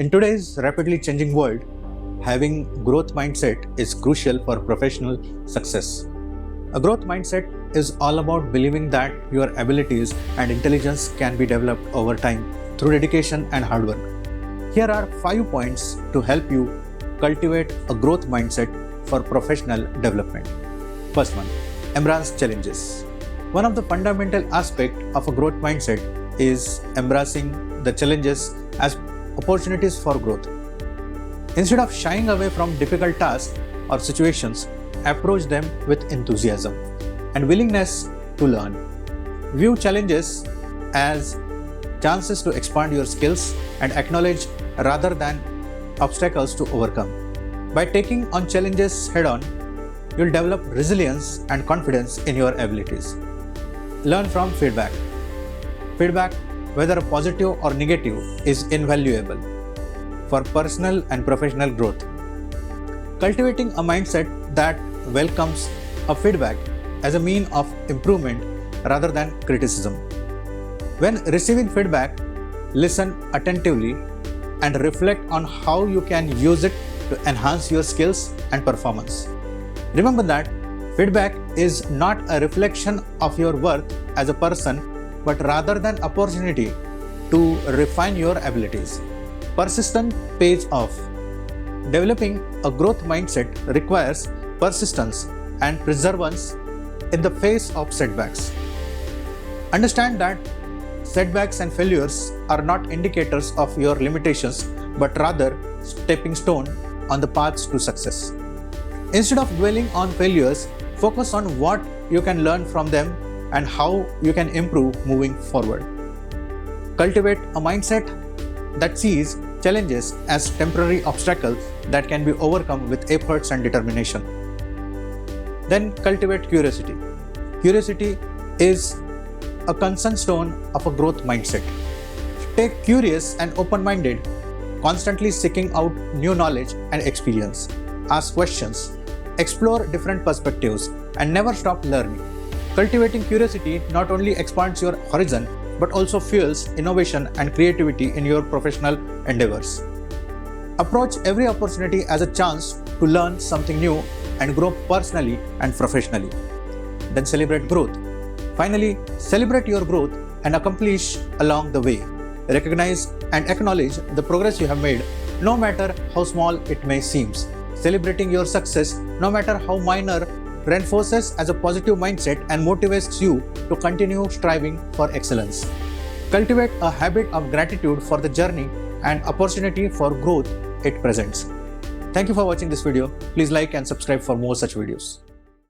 In today's rapidly changing world, having growth mindset is crucial for professional success. A growth mindset is all about believing that your abilities and intelligence can be developed over time through dedication and hard work. Here are 5 points to help you cultivate a growth mindset for professional development. First one, embrace challenges. One of the fundamental aspects of a growth mindset is embracing the challenges as opportunities for growth. Instead of shying away from difficult tasks or situations, approach them with enthusiasm and willingness to learn. View challenges as chances to expand your skills and acknowledge rather than obstacles to overcome. By taking on challenges head-on, you'll develop resilience and confidence in your abilities. Learn from feedback. Feedback, whether positive or negative, is invaluable for personal and professional growth. Cultivating a mindset that welcomes a feedback as a means of improvement rather than criticism. When receiving feedback, listen attentively and reflect on how you can use it to enhance your skills and performance. Remember that feedback is not a reflection of your worth as a person, but rather an opportunity to refine your abilities. Persistence pays off. Developing a growth mindset requires persistence and perseverance in the face of setbacks. Understand that setbacks and failures are not indicators of your limitations, but rather stepping stone on the paths to success. Instead of dwelling on failures, focus on what you can learn from them and how you can improve moving forward. Cultivate a mindset that sees challenges as temporary obstacles that can be overcome with efforts and determination. Then cultivate curiosity. Curiosity is a cornerstone of a growth mindset. Stay curious and open-minded, constantly seeking out new knowledge and experience. Ask questions, explore different perspectives, and never stop learning. Cultivating curiosity not only expands your horizon, but also fuels innovation and creativity in your professional endeavors. Approach every opportunity as a chance to learn something new and grow personally and professionally. Then celebrate growth. Finally, celebrate your growth and accomplish along the way. Recognize and acknowledge the progress you have made, no matter how small it may seem. Celebrating your success, no matter how minor, reinforces as a positive mindset and motivates you to continue striving for excellence. Cultivate a habit of gratitude for the journey and opportunity for growth it presents. Thank you for watching this video. Please like and subscribe for more such videos.